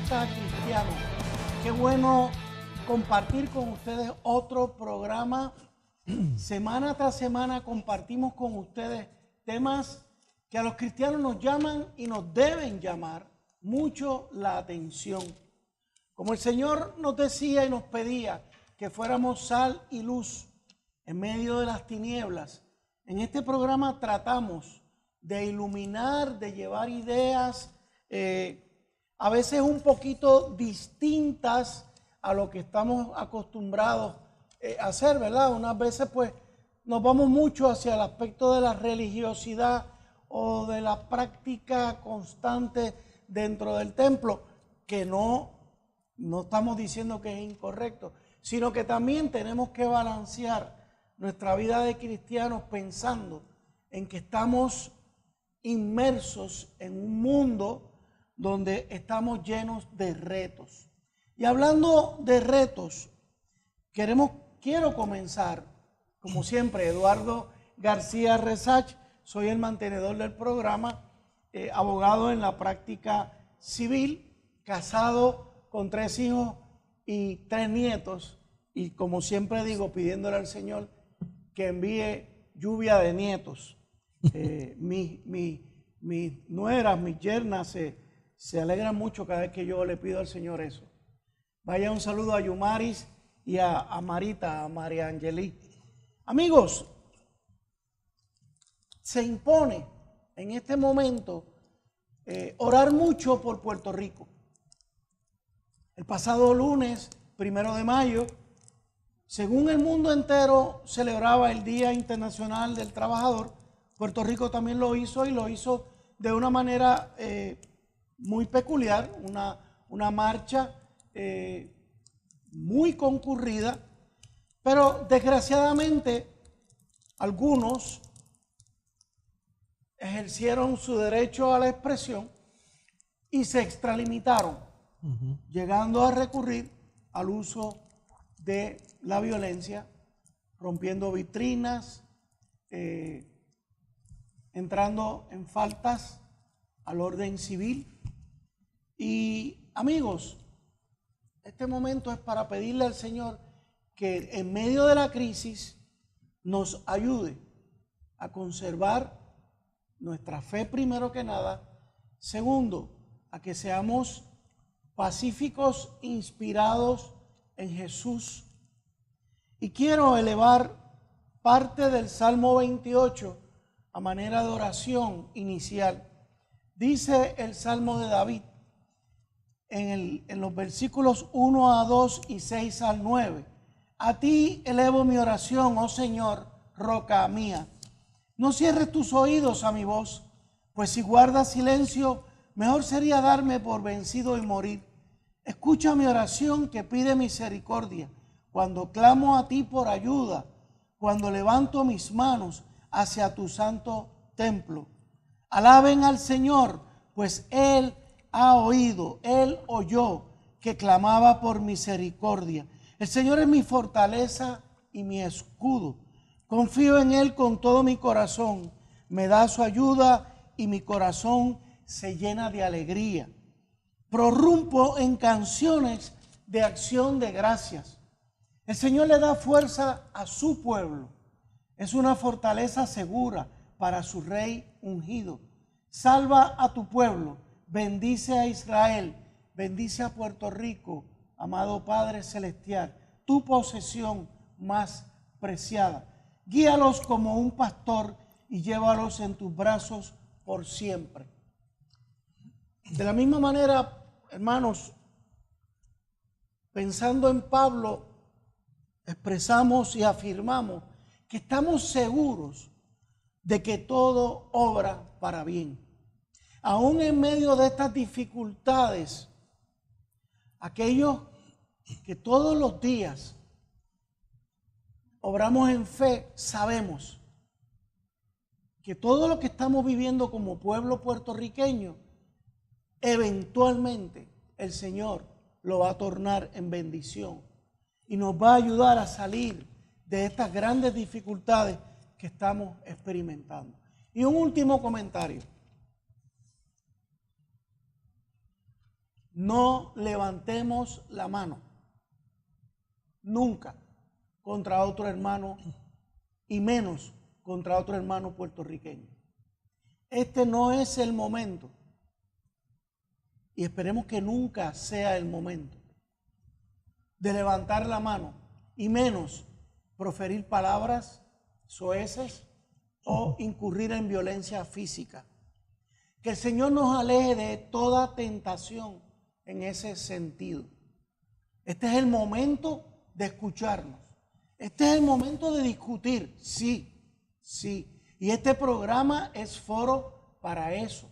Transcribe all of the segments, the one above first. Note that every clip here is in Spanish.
está, cristiano? Qué bueno compartir con ustedes otro programa. Semana tras semana compartimos con ustedes temas que a los cristianos nos llaman y nos deben llamar mucho la atención. Como el Señor nos decía y nos pedía que fuéramos sal y luz en medio de las tinieblas, en este programa tratamos de iluminar, de llevar ideas a veces un poquito distintas a lo que estamos acostumbrados a hacer, ¿verdad? Unas veces pues nos vamos mucho hacia el aspecto de la religiosidad o de la práctica constante dentro del templo, que no estamos diciendo que es incorrecto, sino que también tenemos que balancear nuestra vida de cristianos pensando en que estamos inmersos en un mundo donde estamos llenos de retos. Y hablando de retos, quiero comenzar, como siempre, Eduardo García Resach, soy el mantenedor del programa, abogado en la práctica civil, casado con 3 hijos y 3 nietos, y como siempre digo, pidiéndole al Señor que envíe lluvia de nietos. Mis nueras, mis yernas se alegran mucho cada vez que yo le pido al Señor eso. Vaya un saludo a Yumaris y a Marita, a María Angelí. Amigos, se impone en este momento orar mucho por Puerto Rico. El pasado lunes, 1 de mayo, según el mundo entero celebraba el Día Internacional del Trabajador, Puerto Rico también lo hizo, y lo hizo de una manera muy peculiar, una marcha muy concurrida, pero desgraciadamente algunos ejercieron su derecho a la expresión y se extralimitaron, llegando a recurrir al uso de la violencia, rompiendo vitrinas, entrando en faltas al orden civil. Y amigos, este momento es para pedirle al Señor que en medio de la crisis nos ayude a conservar nuestra fe primero que nada. Segundo, a que seamos pacíficos, inspirados en Jesús. Y quiero elevar parte del Salmo 28 a manera de oración inicial. Dice el Salmo de David en los versículos 1 a 2 y 6 al 9. A ti elevo mi oración, oh Señor, roca mía. No cierres tus oídos a mi voz, pues si guardas silencio, mejor sería darme por vencido y morir. Escucha mi oración que pide misericordia, cuando clamo a ti por ayuda, cuando levanto mis manos hacia tu santo templo. Alaben al Señor, pues Él ha oído, Él oyó que clamaba por misericordia. El Señor es mi fortaleza y mi escudo. Confío en Él con todo mi corazón. Me da su ayuda y mi corazón se llena de alegría. Prorrumpo en canciones de acción de gracias. El Señor le da fuerza a su pueblo. Es una fortaleza segura para su rey ungido. Salva a tu pueblo, bendice a Israel, bendice a Puerto Rico, amado Padre Celestial, tu posesión más preciada. Guíalos como un pastor y llévalos en tus brazos por siempre. De la misma manera, hermanos, pensando en Pablo, expresamos y afirmamos que estamos seguros de que todo obra para bien. Aún en medio de estas dificultades, aquellos que todos los días obramos en fe, sabemos que todo lo que estamos viviendo como pueblo puertorriqueño, eventualmente el Señor lo va a tornar en bendición y nos va a ayudar a salir de estas grandes dificultades que estamos experimentando. Y un último comentario. no levantemos la mano, nunca, contra otro hermano y menos contra otro hermano puertorriqueño. Este no es el momento y esperemos que nunca sea el momento de levantar la mano y menos proferir palabras soeces o incurrir en violencia física. Que el Señor nos aleje de toda tentación en ese sentido. Este es el momento de escucharnos. Este es el momento de discutir, sí, sí. Y este programa es foro para eso.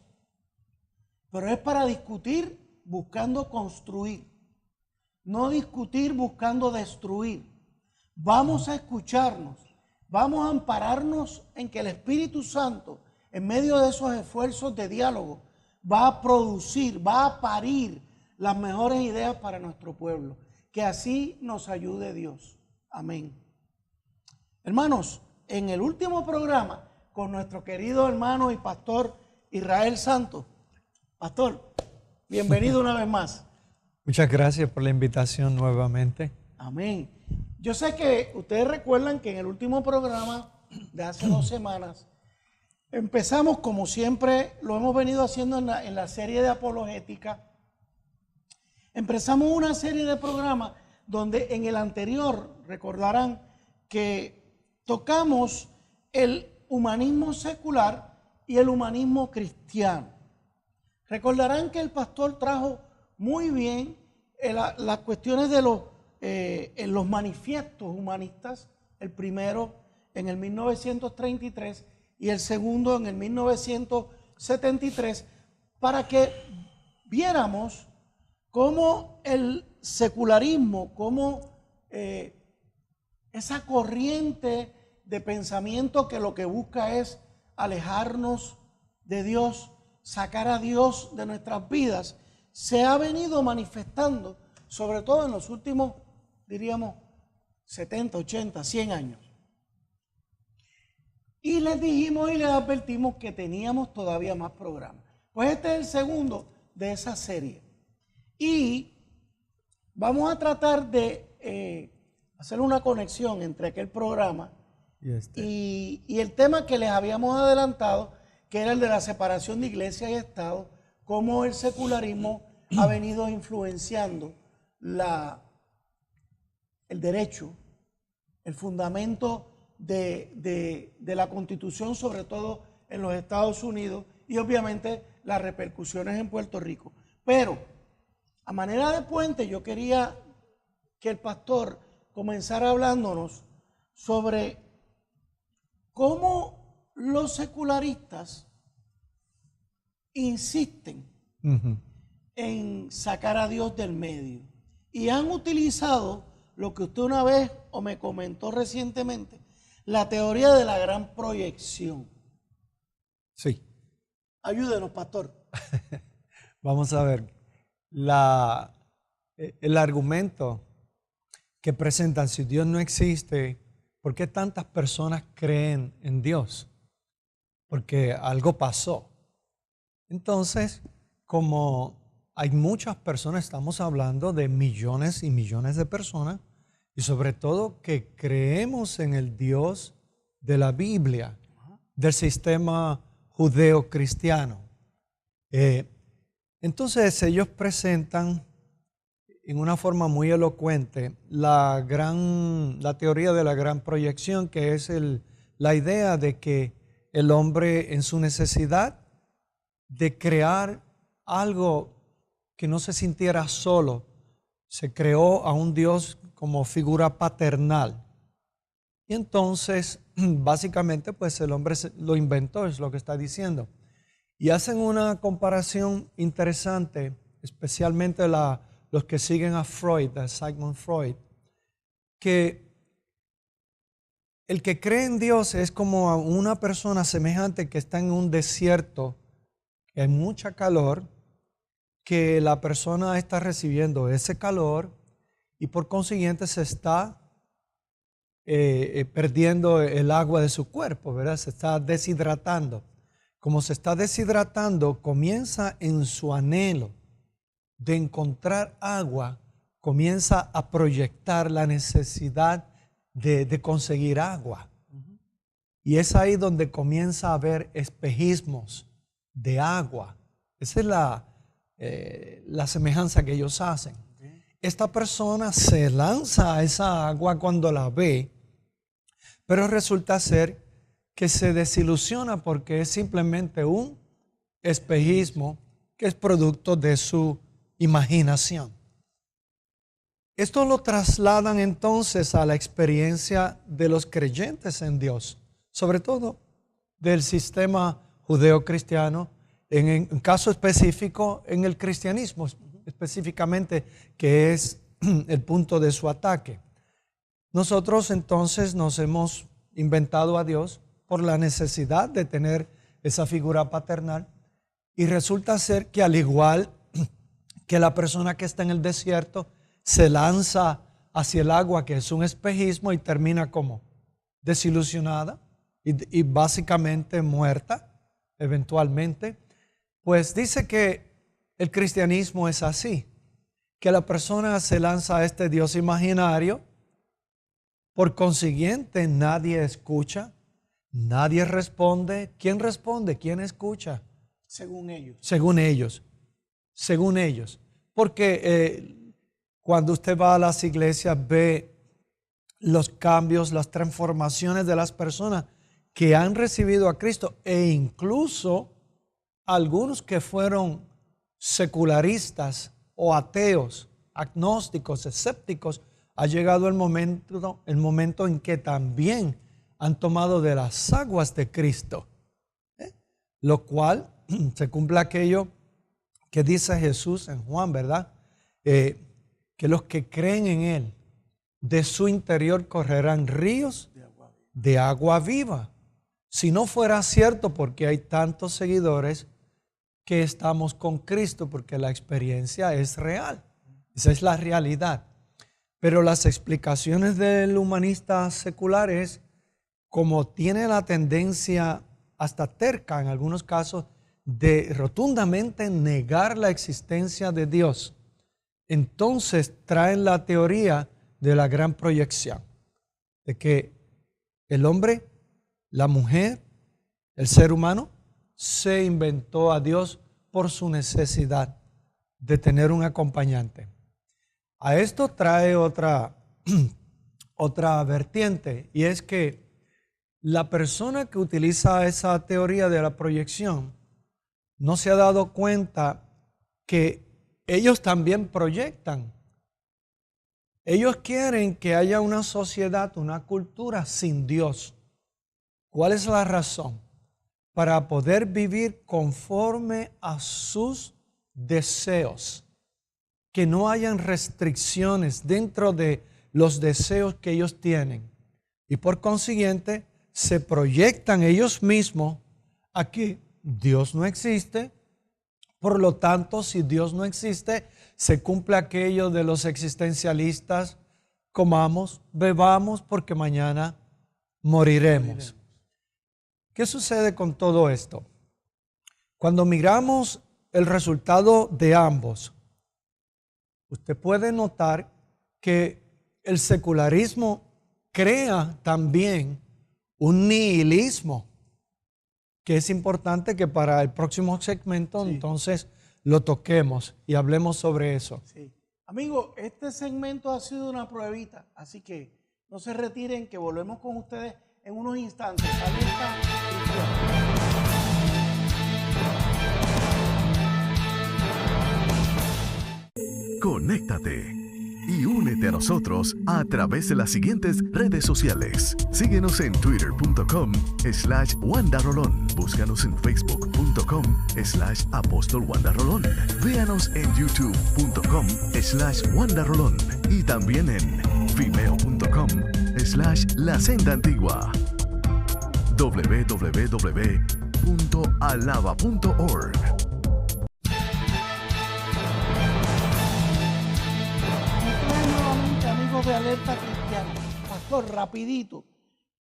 Pero es para discutir buscando construir, no discutir buscando destruir. Vamos a escucharnos, vamos a ampararnos en que el Espíritu Santo, en medio de esos esfuerzos de diálogo, va a producir, va a parir las mejores ideas para nuestro pueblo. Que así nos ayude Dios. Amén. Hermanos, en el último programa con nuestro querido hermano y pastor Israel Santos. Pastor, bienvenido una vez más. Muchas gracias por la invitación nuevamente. Amén. Yo sé que ustedes recuerdan que en el último programa de hace 2 semanas empezamos, como siempre lo hemos venido haciendo en la serie de apologética, empezamos una serie de programas donde en el anterior recordarán que tocamos el humanismo secular y el humanismo cristiano. Recordarán que el pastor trajo muy bien las cuestiones de los manifiestos humanistas, el primero en el 1933 y el segundo en el 1973, para que viéramos cómo el secularismo, cómo esa corriente de pensamiento que lo que busca es alejarnos de Dios, sacar a Dios de nuestras vidas, se ha venido manifestando, sobre todo en los últimos, diríamos, 70, 80, 100 años. Y les dijimos y les advertimos que teníamos todavía más programas. Pues este es el segundo de esa serie. Y vamos a tratar de hacer una conexión entre aquel programa y el tema que les habíamos adelantado, que era el de la separación de iglesia y Estado, cómo el secularismo ha venido influenciando el derecho, el fundamento de la Constitución, sobre todo en los Estados Unidos, y obviamente las repercusiones en Puerto Rico. Pero, a manera de puente, yo quería que el pastor comenzara hablándonos sobre cómo los secularistas insisten en sacar a Dios del medio y han utilizado lo que usted una vez o me comentó recientemente, la teoría de la gran proyección. Sí. Ayúdenos, pastor. Vamos a ver. El argumento que presentan, si Dios no existe, ¿por qué tantas personas creen en Dios? Porque algo pasó. Entonces, como hay muchas personas, estamos hablando de millones y millones de personas, y sobre todo que creemos en el Dios de la Biblia, del sistema judeo-cristiano. Entonces ellos presentan en una forma muy elocuente la teoría de la gran proyección, que es la idea de que el hombre en su necesidad de crear algo que no se sintiera solo, se creó a un Dios como figura paternal. Y entonces, básicamente, pues el hombre lo inventó, es lo que está diciendo. Y hacen una comparación interesante, especialmente los que siguen a Freud, a Sigmund Freud, que el que cree en Dios es como una persona semejante que está en un desierto, que hay mucha calor, que la persona está recibiendo ese calor y por consiguiente se está perdiendo el agua de su cuerpo, ¿verdad? Se está deshidratando. Como se está deshidratando, comienza en su anhelo de encontrar agua, comienza a proyectar la necesidad de conseguir agua. Y es ahí donde comienza a haber espejismos de agua. Esa es la semejanza que ellos hacen. Esta persona se lanza a esa agua cuando la ve, pero resulta ser que se desilusiona porque es simplemente un espejismo que es producto de su imaginación. Esto lo trasladan entonces a la experiencia de los creyentes en Dios, sobre todo del sistema judeo-cristiano, en caso específico en el cristianismo, específicamente, que es el punto de su ataque. Nosotros entonces nos hemos inventado a Dios por la necesidad de tener esa figura paternal, y resulta ser que al igual que la persona que está en el desierto se lanza hacia el agua, que es un espejismo, y termina como desilusionada y básicamente muerta eventualmente, pues dice que el cristianismo es así, que la persona se lanza a este Dios imaginario, por consiguiente nadie escucha, nadie responde. ¿Quién responde? ¿Quién escucha? Según ellos. Según ellos. Según ellos. Porque cuando usted va a las iglesias ve los cambios, las transformaciones de las personas que han recibido a Cristo, e incluso algunos que fueron secularistas o ateos, agnósticos, escépticos, ha llegado el momento en que también han tomado de las aguas de Cristo, lo cual se cumple aquello que dice Jesús en Juan, ¿verdad? Que los que creen en Él, de su interior correrán ríos de agua viva. Si no fuera cierto, porque hay tantos seguidores que estamos con Cristo, porque la experiencia es real. Esa es la realidad. Pero las explicaciones del humanista secular es, como tiene la tendencia hasta terca en algunos casos de rotundamente negar la existencia de Dios, entonces traen la teoría de la gran proyección, de que el hombre, la mujer, el ser humano, se inventó a Dios por su necesidad de tener un acompañante. A esto trae otra vertiente, y es que la persona que utiliza esa teoría de la proyección no se ha dado cuenta que ellos también proyectan. Ellos quieren que haya una sociedad, una cultura sin Dios. ¿Cuál es la razón? Para poder vivir conforme a sus deseos. Que no hayan restricciones dentro de los deseos que ellos tienen. Y por consiguiente, se proyectan ellos mismos a que Dios no existe. Por lo tanto, si Dios no existe, se cumple aquello de los existencialistas: comamos, bebamos, porque mañana moriremos. ¿Qué sucede con todo esto? Cuando miramos el resultado de ambos, usted puede notar que el secularismo crea también un nihilismo, que es importante que para el próximo segmento entonces lo toquemos y hablemos sobre eso. Sí. Amigo, este segmento ha sido una pruebita, así que no se retiren, que volvemos con ustedes en unos instantes. Conéctate y únete a nosotros a través de las siguientes redes sociales. Síguenos en twitter.com/wandarolón. Búscanos en facebook.com/apostolwandarolón. Véanos en youtube.com/wandarolón y también en vimeo.com/la senda antigua. www.alaba.org. De Alerta Cristiana. Pastor, rapidito.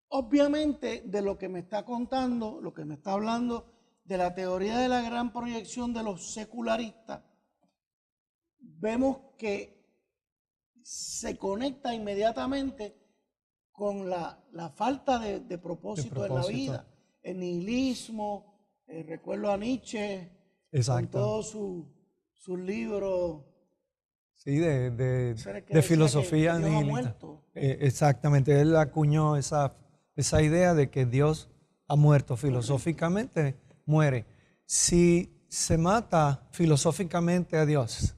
Obviamente, de lo que me está contando, lo que me está hablando de la teoría de la gran proyección de los secularistas, vemos que se conecta inmediatamente con la falta de propósito en la vida, el nihilismo. Recuerdo a Nietzsche, Exacto. con todos sus libros. Sí, de Que filosofía que Dios ha nihilista. muerto. Exactamente, él acuñó esa idea de que Dios ha muerto filosóficamente, muere. Si se mata filosóficamente a Dios,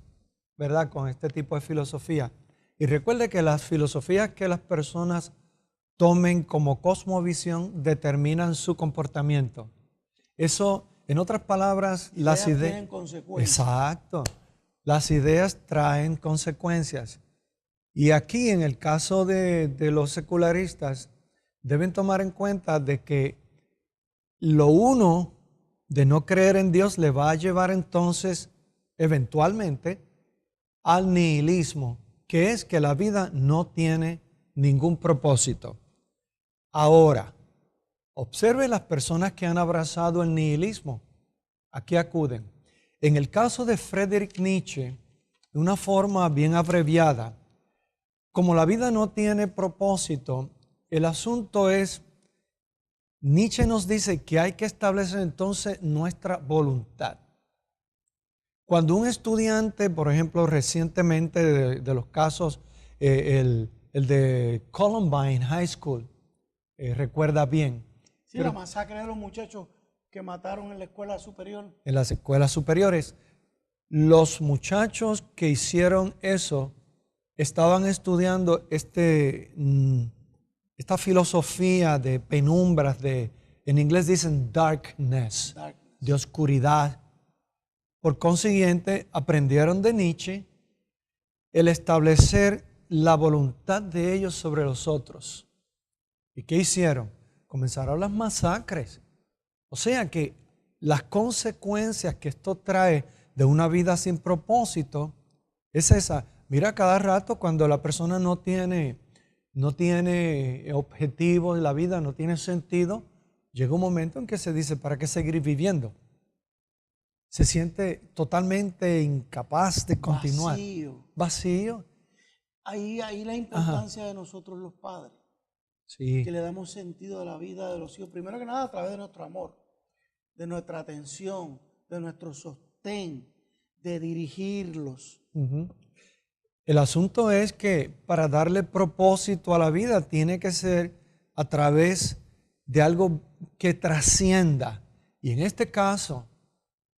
¿verdad? Con este tipo de filosofía. Y recuerde que las filosofías que las personas tomen como cosmovisión determinan su comportamiento. Eso, en otras palabras, las ideas tienen consecuencias. Exacto. Las ideas traen consecuencias. Y aquí, en el caso de los secularistas, deben tomar en cuenta de que lo uno de no creer en Dios le va a llevar entonces, eventualmente, al nihilismo, que es que la vida no tiene ningún propósito. Ahora, observe las personas que han abrazado el nihilismo. ¿A qué acuden? En el caso de Friedrich Nietzsche, de una forma bien abreviada, como la vida no tiene propósito, el asunto es, Nietzsche nos dice que hay que establecer entonces nuestra voluntad. Cuando un estudiante, por ejemplo, recientemente de los casos, el de Columbine High School, recuerda bien. Sí, la masacre de los muchachos que mataron en la escuela superior. En las escuelas superiores. Los muchachos que hicieron eso estaban estudiando esta filosofía de penumbras, en inglés dicen darkness, de oscuridad. Por consiguiente, aprendieron de Nietzsche el establecer la voluntad de ellos sobre los otros. ¿Y qué hicieron? Comenzaron las masacres. O sea que las consecuencias que esto trae de una vida sin propósito es esa. Mira, cada rato cuando la persona no tiene objetivos en la vida, no tiene sentido, llega un momento en que se dice, ¿para qué seguir viviendo? Se siente totalmente incapaz de continuar. Vacío. Ahí la importancia de nosotros los padres. Sí. Que le damos sentido a la vida de los hijos. Primero que nada a través de nuestro amor, de nuestra atención, de nuestro sostén, de dirigirlos. El asunto es que para darle propósito a la vida tiene que ser a través de algo que trascienda. Y en este caso,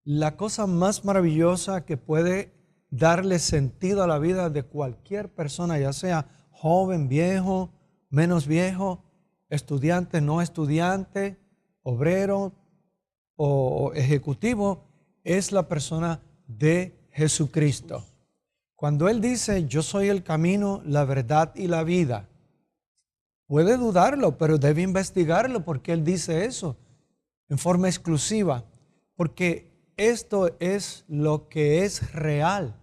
la cosa más maravillosa que puede darle sentido a la vida de cualquier persona, ya sea joven, viejo, menos viejo, estudiante, no estudiante, obrero o ejecutivo, es la persona de Jesucristo. Cuando Él dice, yo soy el camino, la verdad y la vida, puede dudarlo, pero debe investigarlo porque Él dice eso en forma exclusiva, porque esto es lo que es real.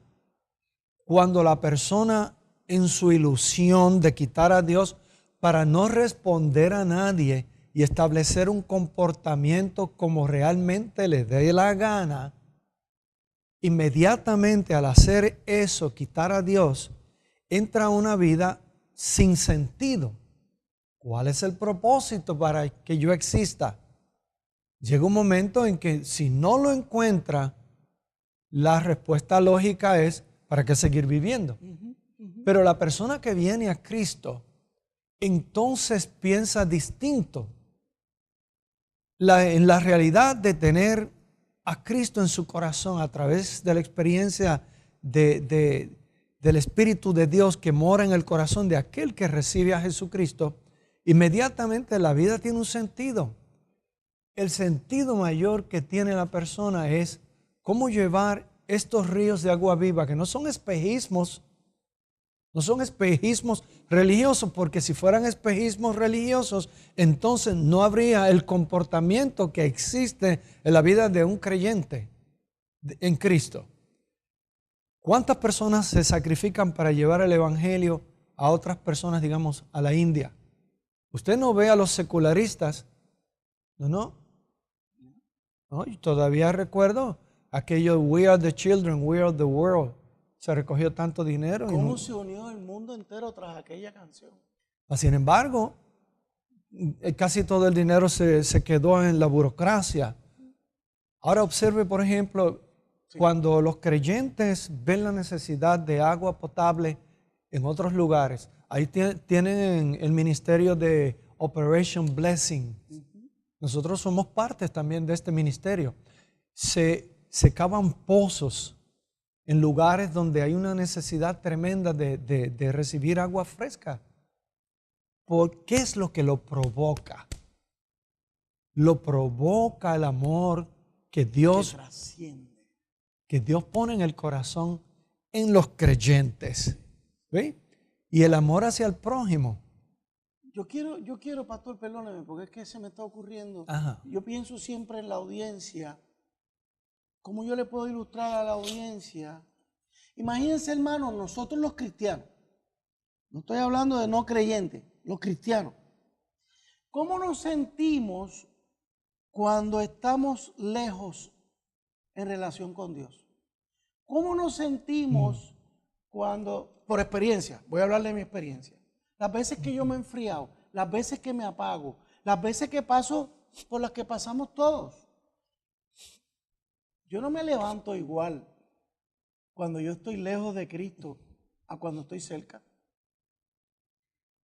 Cuando la persona en su ilusión de quitar a Dios para no responder a nadie y establecer un comportamiento como realmente le dé la gana, inmediatamente al hacer eso, quitar a Dios, entra una vida sin sentido. ¿Cuál es el propósito para que yo exista? Llega un momento en que si no lo encuentra, la respuesta lógica es, ¿para qué seguir viviendo? Pero la persona que viene a Cristo, entonces piensa distinto. En la realidad de tener a Cristo en su corazón a través de la experiencia del Espíritu de Dios que mora en el corazón de aquel que recibe a Jesucristo, inmediatamente la vida tiene un sentido. El sentido mayor que tiene la persona es cómo llevar estos ríos de agua viva, que no son espejismos, religiosos, porque si fueran espejismos religiosos, entonces no habría el comportamiento que existe en la vida de un creyente en Cristo. ¿Cuántas personas se sacrifican para llevar el evangelio a otras personas, digamos, a la India? Usted no ve a los secularistas, no, yo todavía recuerdo aquello, we are the children, we are the world. se recogió tanto dinero. ¿Cómo se unió el mundo entero tras aquella canción? Sin embargo, casi todo el dinero se quedó en la burocracia. Ahora observe, por ejemplo, cuando los creyentes ven la necesidad de agua potable en otros lugares, ahí tienen el ministerio de Operation Blessing. Nosotros somos parte también de este ministerio. Se cavan pozos en lugares donde hay una necesidad tremenda de recibir agua fresca. ¿Por qué es lo que lo provoca? Lo provoca el amor que Dios pone en el corazón en los creyentes. ¿Ve? Y el amor hacia el prójimo. Yo quiero, pastor, perdóneme, porque es que se me está ocurriendo. Ajá. Yo pienso siempre en la audiencia. ¿Cómo yo le puedo ilustrar a la audiencia? Imagínense, hermanos, nosotros los cristianos, no estoy hablando de no creyentes, los cristianos. ¿Cómo nos sentimos cuando estamos lejos en relación con Dios? ¿Cómo nos sentimos cuando, por experiencia, voy a hablar de mi experiencia, las veces que yo me he enfriado, las veces que me apago, las veces que paso por las que pasamos todos? Yo no me levanto igual cuando yo estoy lejos de Cristo a cuando estoy cerca.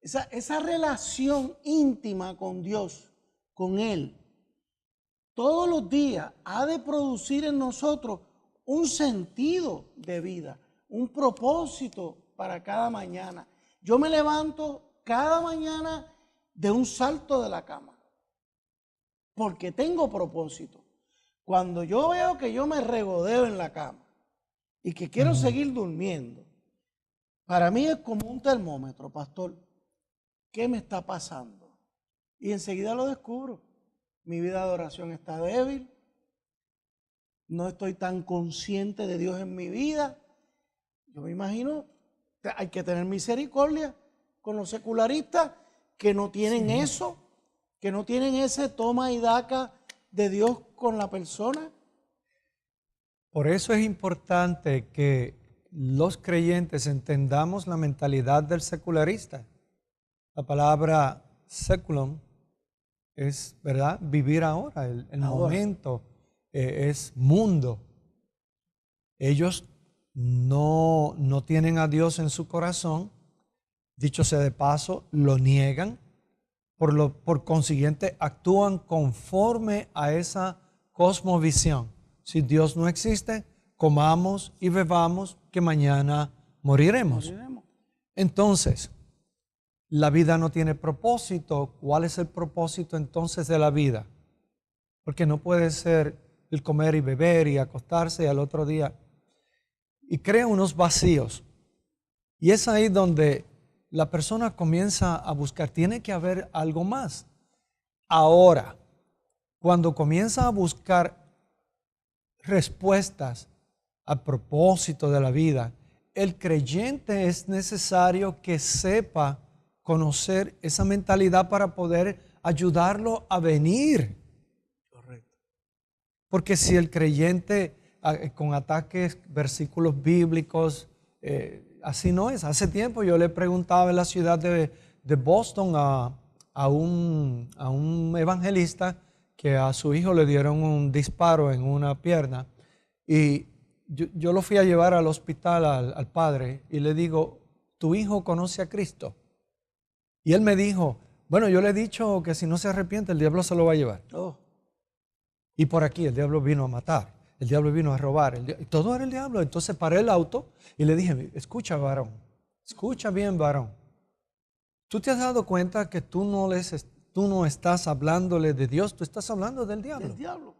Esa relación íntima con Dios, con Él, todos los días ha de producir en nosotros un sentido de vida, un propósito para cada mañana. Yo me levanto cada mañana de un salto de la cama, porque tengo propósito. Cuando yo veo que yo me regodeo en la cama y que quiero seguir durmiendo, para mí es como un termómetro, pastor. ¿Qué me está pasando? Y enseguida lo descubro. Mi vida de oración está débil. No estoy tan consciente de Dios en mi vida. Yo me imagino, hay que tener misericordia con los secularistas que no tienen eso, que no tienen ese toma y daca de Dios con la persona. Por eso es importante que los creyentes entendamos la mentalidad del secularista. La palabra seculum es, ¿verdad?, vivir ahora, el momento, es mundo. Ellos no tienen a Dios en su corazón, dicho sea de paso, lo niegan, por consiguiente actúan conforme a esa cosmovisión. Si Dios no existe, comamos y bebamos, que mañana moriremos. Entonces, la vida no tiene propósito. ¿Cuál es el propósito entonces de la vida? Porque no puede ser el comer y beber y acostarse y al otro día. Y crea unos vacíos. Y es ahí donde la persona comienza a buscar. Tiene que haber algo más. Ahora, cuando comienza a buscar respuestas al propósito de la vida, el creyente es necesario que sepa conocer esa mentalidad para poder ayudarlo a venir. Correcto. Porque si el creyente con ataques, versículos bíblicos, así no es. Hace tiempo yo le preguntaba en la ciudad de Boston a un evangelista que a su hijo le dieron un disparo en una pierna, y yo lo fui a llevar al hospital al padre y le digo, ¿tu hijo conoce a Cristo? Y él me dijo, bueno, yo le he dicho que si no se arrepiente, el diablo se lo va a llevar. Oh. Y por aquí el diablo vino a matar, el diablo vino a robar, todo era el diablo. Entonces paré el auto y le dije, escucha, varón, escucha bien, varón. ¿Tú te has dado cuenta que tú no estás hablándole de Dios, tú estás hablando del diablo? Del diablo.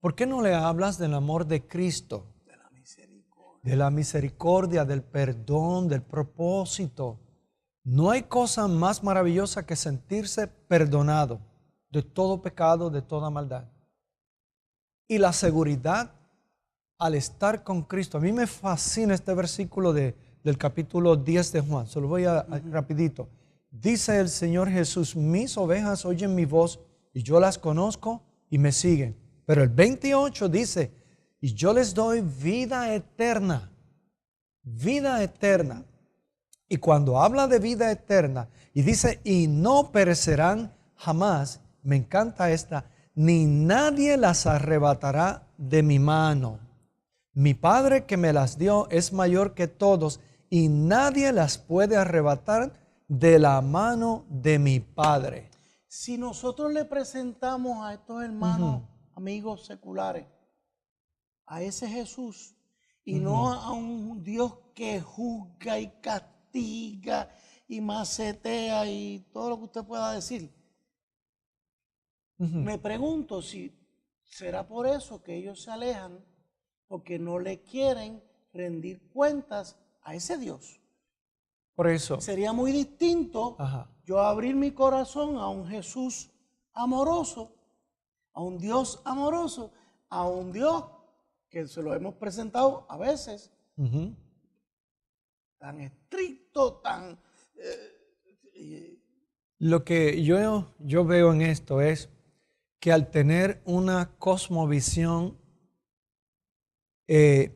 ¿Por qué no le hablas del amor de Cristo? De la misericordia. De la misericordia, del perdón, del propósito. No hay cosa más maravillosa que sentirse perdonado de todo pecado, de toda maldad. Y la seguridad al estar con Cristo. A mí me fascina este versículo del capítulo 10 de Juan. Se lo voy a rapidito. Dice el Señor Jesús, mis ovejas oyen mi voz y yo las conozco y me siguen. Pero el 28 dice, y yo les doy vida eterna vida eterna. Y cuando habla de vida eterna y dice, y no perecerán jamás, me encanta esta, ni nadie las arrebatará de mi mano. Mi Padre que me las dio es mayor que todos y nadie las puede arrebatar de la mano de mi Padre. Si nosotros le presentamos a estos hermanos, amigos seculares, a ese Jesús y no a un Dios que juzga y castiga y macetea y todo lo que usted pueda decir, me pregunto si será por eso que ellos se alejan, porque no le quieren rendir cuentas a ese Dios. Por eso. Sería muy distinto yo abrir mi corazón a un Jesús amoroso, a un Dios amoroso, a un Dios que se lo hemos presentado a veces tan estricto, tan... Lo que yo veo en esto es que al tener una cosmovisión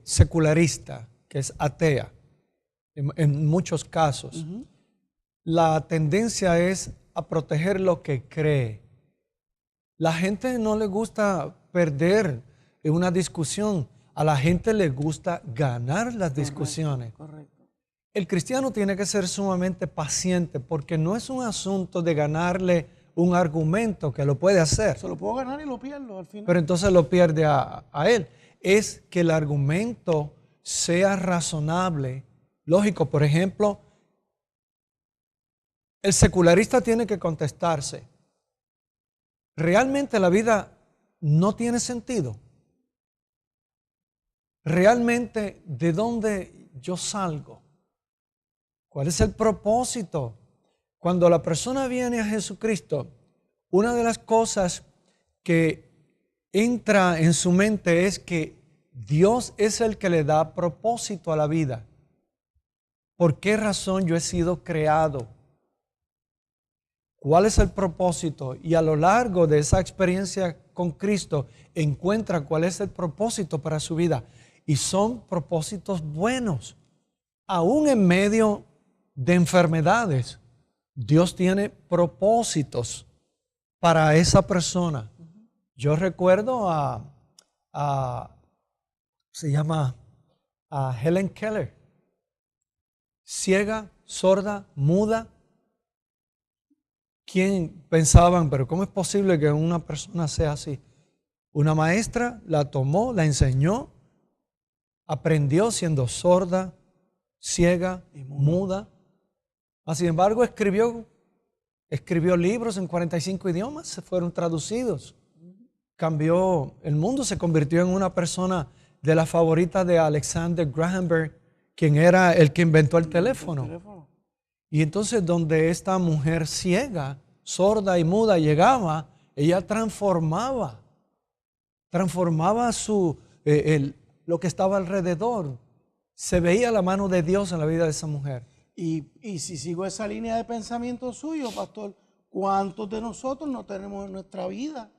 secularista, que es atea, en muchos casos, la tendencia es a proteger lo que cree. La gente no le gusta perder en una discusión, a la gente le gusta ganar las discusiones. Correcto. El cristiano tiene que ser sumamente paciente porque no es un asunto de ganarle un argumento, que lo puede hacer. Se lo puedo ganar y lo pierdo al final. Pero entonces lo pierde a él. Es que el argumento sea razonable, lógico. Por ejemplo, el secularista tiene que contestarse, ¿realmente la vida no tiene sentido? ¿Realmente de dónde yo salgo? ¿Cuál es el propósito? Cuando la persona viene a Jesucristo, una de las cosas que entra en su mente es que Dios es el que le da propósito a la vida. ¿Por qué razón yo he sido creado? ¿Cuál es el propósito? Y a lo largo de esa experiencia con Cristo, encuentra cuál es el propósito para su vida. Y son propósitos buenos. Aún en medio de enfermedades, Dios tiene propósitos para esa persona. Yo recuerdo se llama Helen Keller, ciega, sorda, muda. ¿Quién pensaban, pero cómo es posible que una persona sea así? Una maestra la tomó, la enseñó, aprendió siendo sorda, ciega, muda. Sin embargo, escribió libros en 45 idiomas, se fueron traducidos. Cambió el mundo, se convirtió en una persona de la favorita de Alexander Graham Bell, quien era el que inventó el teléfono. Y entonces donde esta mujer ciega, sorda y muda llegaba, ella transformaba lo que estaba alrededor. Se veía la mano de Dios en la vida de esa mujer. Y si sigo esa línea de pensamiento suyo, pastor, ¿cuántos de nosotros no tenemos en nuestra vida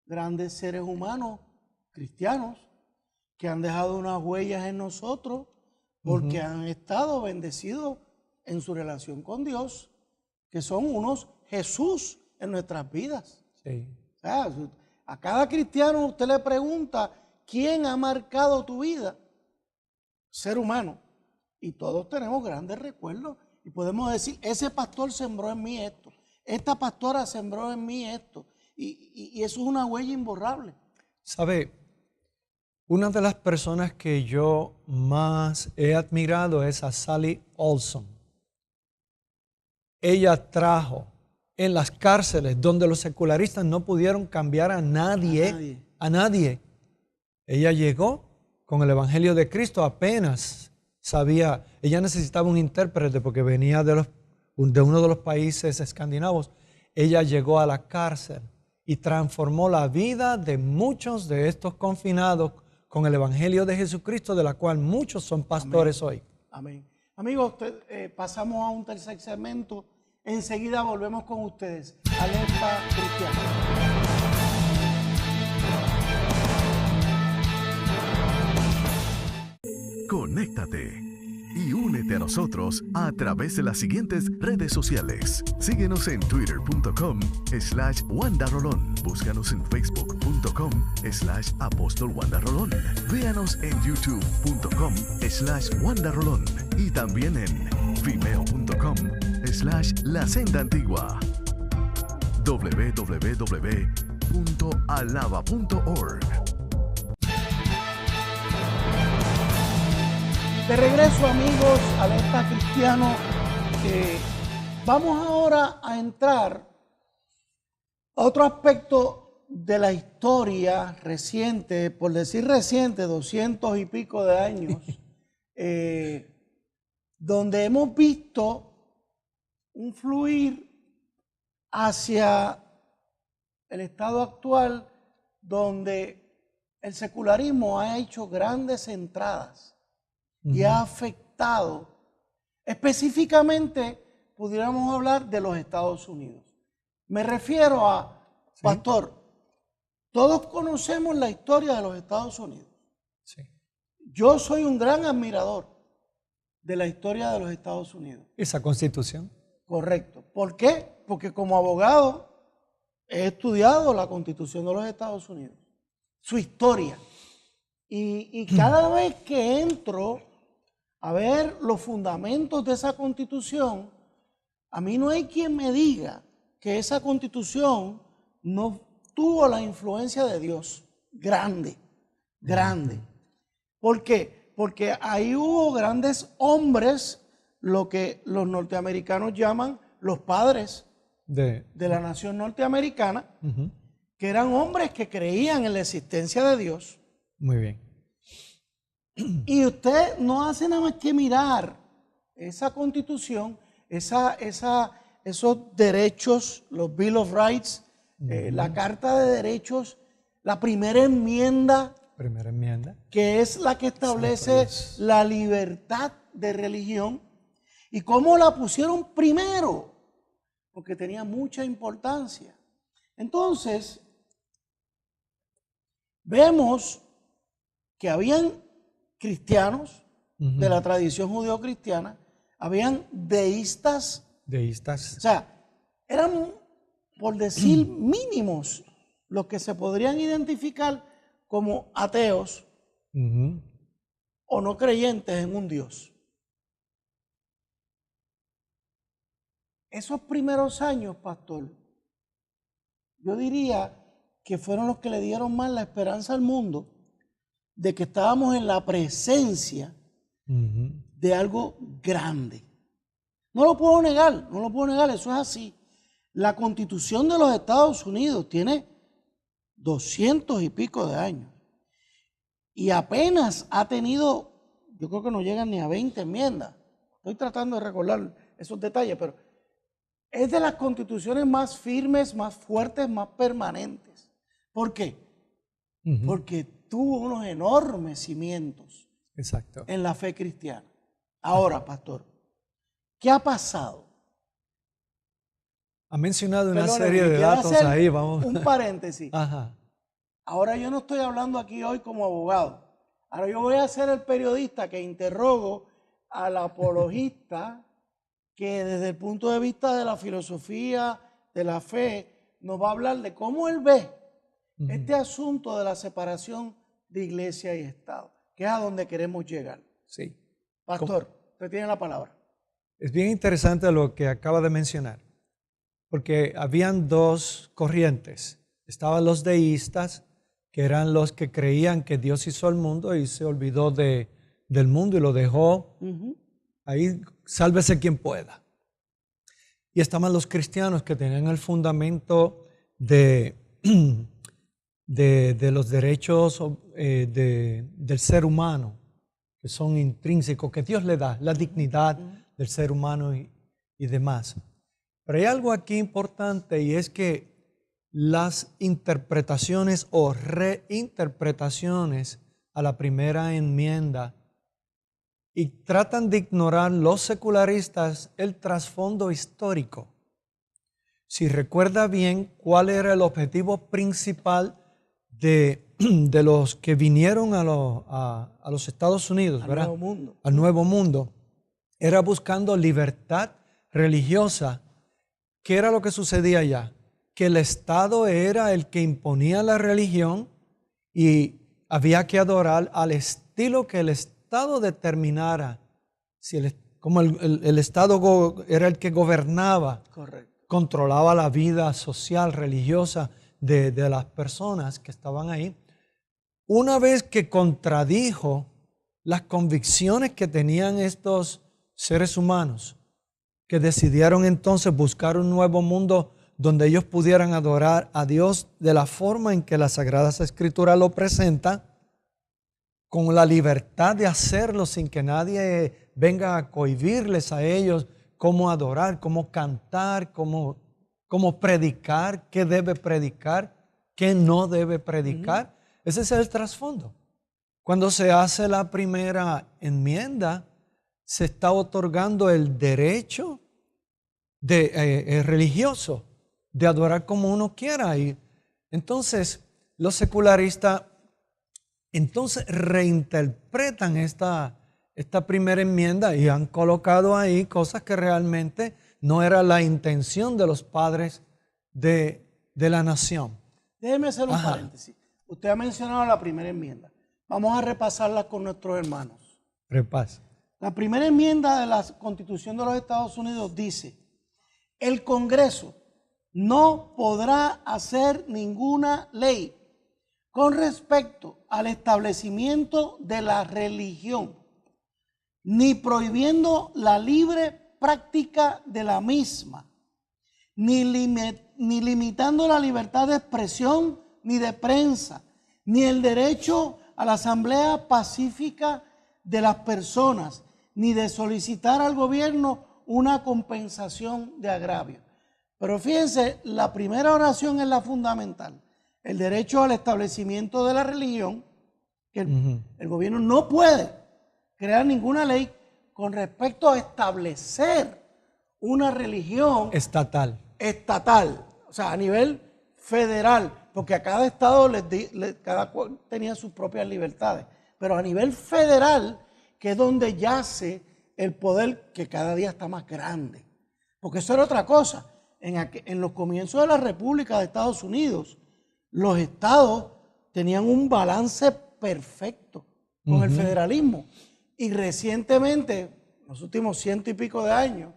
grandes seres humanos cristianos que han dejado unas huellas en nosotros porque han estado bendecidos en su relación con Dios, que son unos Jesús en nuestras vidas? Sí. O sea, a cada cristiano usted le pregunta, ¿quién ha marcado tu vida? Ser humano. Y todos tenemos grandes recuerdos y podemos decir, ese pastor sembró en mí esto, esta pastora sembró en mí esto, y eso es una huella imborrable. ¿Sabe? Una de las personas que yo más he admirado es a Sally Olson. Ella trajo en las cárceles donde los secularistas no pudieron cambiar a nadie. Ella llegó con el Evangelio de Cristo, apenas sabía, ella necesitaba un intérprete porque venía de uno de los países escandinavos. Ella llegó a la cárcel y transformó la vida de muchos de estos confinados con el Evangelio de Jesucristo, de la cual muchos son pastores hoy. Amén. Amigos, pasamos a un tercer segmento. Enseguida volvemos con ustedes. Alerta Cristiana. Conéctate únete a nosotros a través de las siguientes redes sociales. Síguenos en twitter.com/wandarolón. Búscanos en facebook.com/apóstol Wandarolón. Véanos en youtube.com/wandarolón y también en vimeo.com/la senda antigua. www.alaba.org. De regreso, amigos, Alerta Cristiano. Vamos ahora a entrar a otro aspecto de la historia reciente, por decir reciente, 200 y pico de años, donde hemos visto un fluir hacia el estado actual, donde el secularismo ha hecho grandes entradas y ha afectado, específicamente pudiéramos hablar de los Estados Unidos. Me refiero a, pastor, todos conocemos la historia de los Estados Unidos. Sí. Yo soy un gran admirador de la historia de los Estados Unidos. Esa constitución. Correcto. ¿Por qué? Porque como abogado he estudiado la Constitución de los Estados Unidos, su historia. Y cada vez que entro a ver los fundamentos de esa Constitución, a mí no hay quien me diga que esa Constitución no tuvo la influencia de Dios. Grande, grande. ¿Por qué? Porque ahí hubo grandes hombres, lo que los norteamericanos llaman los padres de la nación norteamericana, que eran hombres que creían en la existencia de Dios. Muy bien. Y usted no hace nada más que mirar esa Constitución, esos derechos, los Bill of Rights, la Carta de Derechos, la primera enmienda, que es la que establece la libertad de religión, y cómo la pusieron primero, porque tenía mucha importancia. Entonces, vemos que habían cristianos de la tradición judeocristiana, habían deístas. O sea, eran, por decir mínimos, los que se podrían identificar como ateos o no creyentes en un Dios. Esos primeros años, pastor, yo diría que fueron los que le dieron más la esperanza al mundo de que estábamos en la presencia de algo grande. No lo puedo negar, eso es así. La Constitución de los Estados Unidos tiene 200 y pico de años y apenas ha tenido, yo creo que no llegan ni a 20 enmiendas. Estoy tratando de recordar esos detalles, pero es de las constituciones más firmes, más fuertes, más permanentes. ¿Por qué? Porque tuvo unos enormes cimientos en la fe cristiana. Ahora, pastor, ¿qué ha pasado? Ha mencionado una serie de datos ahí, vamos. Un paréntesis. Ahora yo no estoy hablando aquí hoy como abogado. Ahora yo voy a ser el periodista que interrogo al apologista que desde el punto de vista de la filosofía, de la fe, nos va a hablar de cómo él ve este asunto de la separación de iglesia y Estado, que es a donde queremos llegar. Sí. Pastor, usted tiene la palabra. Es bien interesante lo que acaba de mencionar, porque habían dos corrientes. Estaban los deístas, que eran los que creían que Dios hizo el mundo y se olvidó del mundo y lo dejó ahí, sálvese quien pueda. Y estaban los cristianos que tenían el fundamento de los derechos del ser humano, que son intrínsecos, que Dios le da, la dignidad del ser humano y demás. Pero hay algo aquí importante, y es que las interpretaciones o reinterpretaciones a la primera enmienda y tratan de ignorar los secularistas el trasfondo histórico. Si recuerda bien cuál era el objetivo principal de los que vinieron a los Estados Unidos, ¿verdad? Nuevo mundo. Al Nuevo Mundo. era buscando libertad religiosa. ¿Qué era lo que sucedía allá? Que el Estado era el que imponía la religión y había que adorar al estilo que el Estado determinara. Como el Estado era el que gobernaba, Correcto. controlaba la vida social, religiosa de las personas que estaban ahí. Una vez que contradijo las convicciones que tenían estos seres humanos, que decidieron entonces buscar un nuevo mundo donde ellos pudieran adorar a Dios de la forma en que las Sagradas Escrituras lo presentan, con la libertad de hacerlo sin que nadie venga a cohibirles a ellos cómo adorar, cómo cantar, cómo predicar, qué debe predicar, qué no debe predicar. Ese es el trasfondo. Cuando se hace la primera enmienda, se está otorgando el derecho religioso de adorar como uno quiera. Y entonces los secularistas reinterpretan esta primera enmienda y han colocado ahí cosas que realmente no era la intención de los padres de la nación. Déjeme hacer un paréntesis. Usted ha mencionado la primera enmienda. Vamos a repasarla con nuestros hermanos. Repasa. La primera enmienda de la Constitución de los Estados Unidos dice: el Congreso no podrá hacer ninguna ley con respecto al establecimiento de la religión, ni prohibiendo la libre práctica de la misma, ni limitando la libertad de expresión ni de prensa, ni el derecho a la asamblea pacífica de las personas, ni de solicitar al gobierno una compensación de agravio. Pero fíjense, la primera oración es la fundamental. El derecho al establecimiento de la religión, que el gobierno no puede crear ninguna ley con respecto a establecer una religión estatal, o sea, a nivel federal, porque a cada estado cada cual tenía sus propias libertades, pero a nivel federal, que es donde yace el poder que cada día está más grande. Porque eso era otra cosa. En los comienzos de la República de Estados Unidos, los estados tenían un balance perfecto con el federalismo. Y recientemente, en los últimos 100 y pico de años,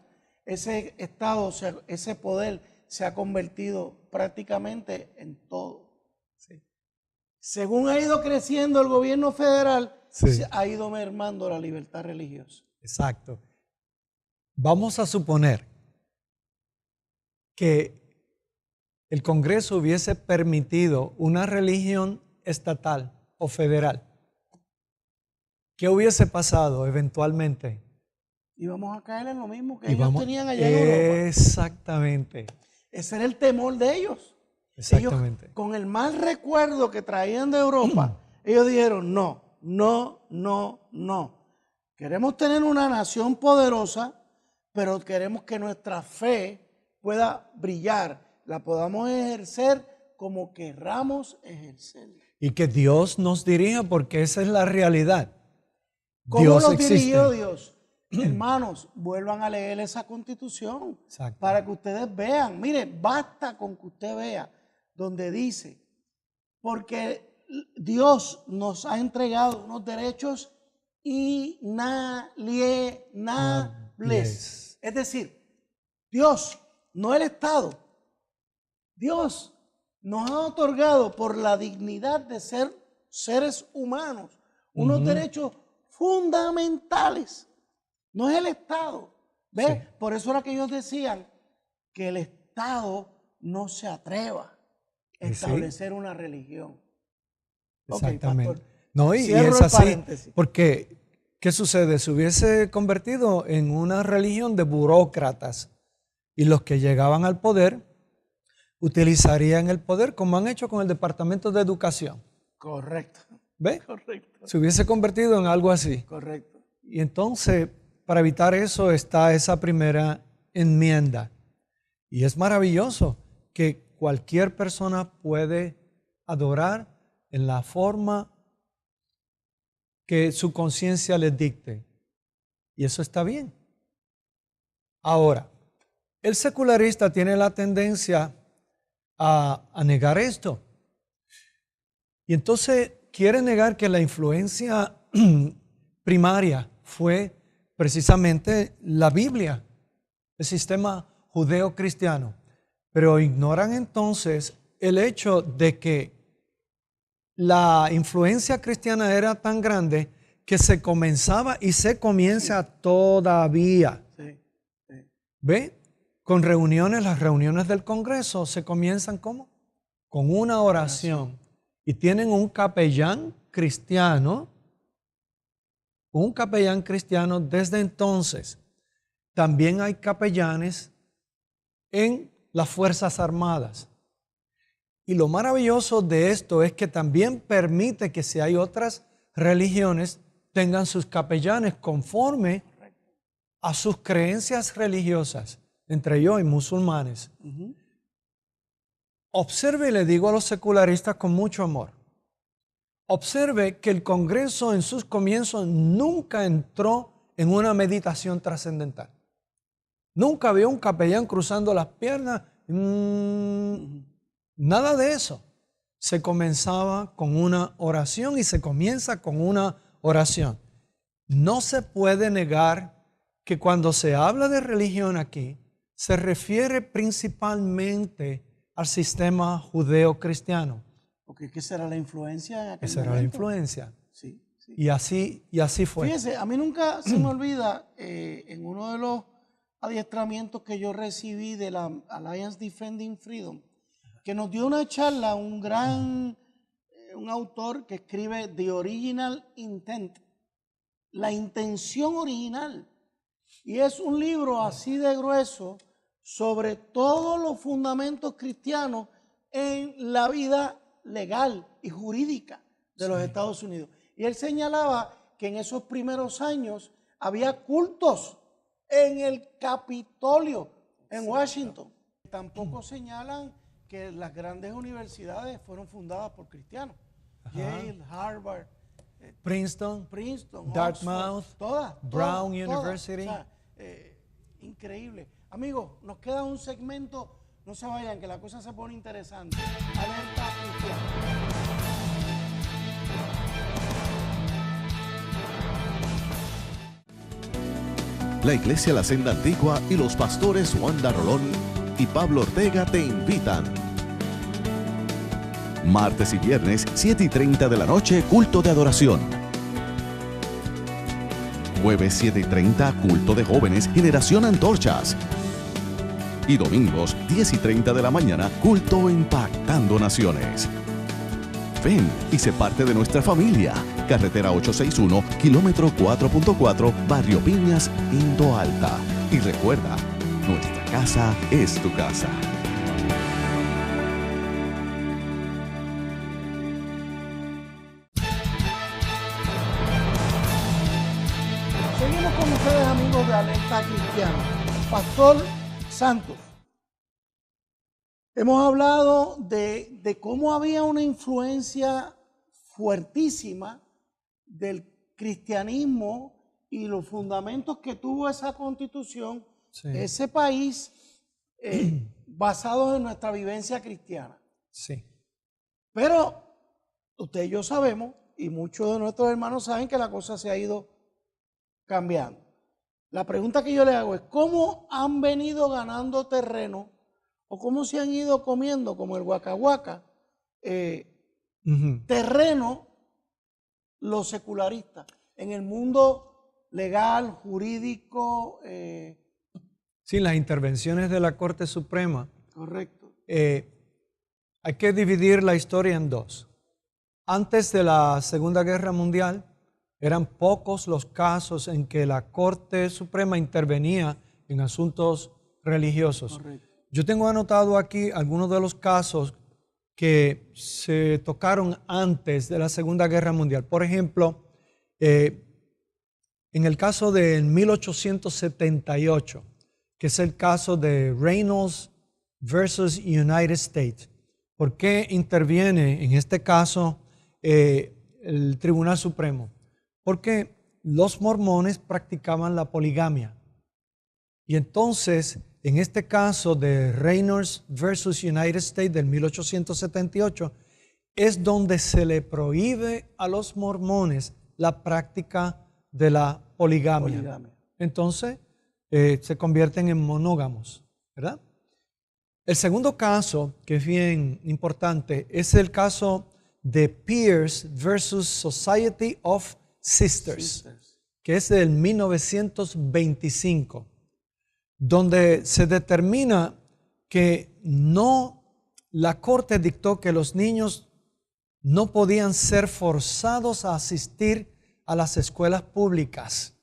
ese estado, ese poder se ha convertido prácticamente en todo. Sí. Según ha ido creciendo el gobierno federal, se ha ido mermando la libertad religiosa. Exacto. Vamos a suponer que el Congreso hubiese permitido una religión estatal o federal. ¿Qué hubiese pasado eventualmente? Íbamos a caer en lo mismo que ellos tenían allá en Europa. Exactamente. Ese era el temor de ellos. Exactamente. Ellos, con el mal recuerdo que traían de Europa, ellos dijeron: no. Queremos tener una nación poderosa, pero queremos que nuestra fe pueda brillar, la podamos ejercer como querramos ejercerla. Y que Dios nos dirija, porque esa es la realidad. ¿Cómo Dios los existe. dirigió Dios? Hermanos, vuelvan a leer esa Constitución. Exacto. Para que ustedes vean. Mire, basta con que usted vea donde dice: porque Dios nos ha entregado unos derechos inalienables. Es decir, Dios, no el Estado, Dios nos ha otorgado, por la dignidad de ser seres humanos, unos derechos fundamentales. No es el Estado. ¿Ves? Sí. Por eso era que ellos decían que el Estado no se atreva a establecer una religión. Exactamente. Okay, no, y es así, porque ¿qué sucede? Se hubiese convertido en una religión de burócratas, y los que llegaban al poder utilizarían el poder como han hecho con el Departamento de Educación. Correcto. ¿Ve? Correcto. Se hubiese convertido en algo así. Correcto. Y entonces, para evitar eso, está esa primera enmienda. Y es maravilloso que cualquier persona puede adorar en la forma que su conciencia les dicte. Y eso está bien. Ahora, el secularista tiene la tendencia a negar esto. Y entonces quiere negar que la influencia primaria fue precisamente la Biblia, el sistema judeo-cristiano. Pero ignoran entonces el hecho de que la influencia cristiana era tan grande que se comenzaba y se comienza todavía. Sí, sí. ¿Ve? Con reuniones, las reuniones del Congreso se comienzan ¿cómo? Con una oración. Y tienen un capellán cristiano desde entonces. También hay capellanes en las Fuerzas Armadas. Y lo maravilloso de esto es que también permite que si hay otras religiones, tengan sus capellanes conforme a sus creencias religiosas. Entre ellos hay musulmanes. Observe, le digo a los secularistas con mucho amor, observe que el Congreso en sus comienzos nunca entró en una meditación trascendental. Nunca vio un capellán cruzando las piernas. Nada de eso. Se comenzaba con una oración y se comienza con una oración. No se puede negar que cuando se habla de religión aquí, se refiere principalmente al sistema judeo-cristiano. Porque ¿qué será la influencia en aquel Esa era la momento? influencia. Sí, sí. Y así fue. Fíjese, a mí nunca se me olvida en uno de los adiestramientos que yo recibí de la Alliance Defending Freedom, que nos dio una charla un autor que escribe The Original Intent, la intención original. Y es un libro así de grueso sobre todos los fundamentos cristianos en la vida legal y jurídica de los Estados Unidos. Y él señalaba que en esos primeros años había cultos en el Capitolio, en Washington. Tampoco señalan que las grandes universidades fueron fundadas por cristianos. Yale, Harvard, Princeton, Oxford, Dartmouth, todas, Brown University. O sea, increíble. Amigos, nos queda un segmento, no se vayan, que la cosa se pone interesante. Alerta cristiana. La Iglesia La Senda Antigua y los pastores Wanda Rolón y Pablo Ortega te invitan. Martes y viernes, 7:30 de la noche, culto de adoración. Jueves 7:30, culto de jóvenes, Generación Antorchas. Y domingos, 10:30 de la mañana, culto impactando naciones. Ven y sé parte de nuestra familia. Carretera 861, kilómetro 4.4, Barrio Piñas, Indo Alta. Y recuerda, nuestra casa es tu casa. Seguimos con ustedes, amigos de Alerta Cristiana. Pastor Santos, hemos hablado de cómo había una influencia fuertísima del cristianismo y los fundamentos que tuvo esa constitución, Sí. ese país, basados en nuestra vivencia cristiana. Sí. Pero usted y yo sabemos, y muchos de nuestros hermanos saben, que la cosa se ha ido cambiando. La pregunta que yo le hago es, ¿cómo han venido ganando terreno o cómo se han ido comiendo, como el guacahuaca, terreno los secularistas en el mundo legal, jurídico? Sí, las intervenciones de la Corte Suprema. Correcto. Hay que dividir la historia en dos. Antes de la Segunda Guerra Mundial, eran pocos los casos en que la Corte Suprema intervenía en asuntos religiosos. Correcto. Yo tengo anotado aquí algunos de los casos que se tocaron antes de la Segunda Guerra Mundial. Por ejemplo, en el caso de 1878, que es el caso de Reynolds versus United States. ¿Por qué interviene en este caso el Tribunal Supremo? Porque los mormones practicaban la poligamia. Y entonces, en este caso de Reynolds versus United States del 1878, es donde se le prohíbe a los mormones la práctica de la poligamia. Entonces, se convierten en monógamos, ¿verdad? El segundo caso, que es bien importante, es el caso de Pierce versus Society of Sisters, que es del 1925, donde se determina que la corte dictó que los niños no podían ser forzados a asistir a las escuelas públicas.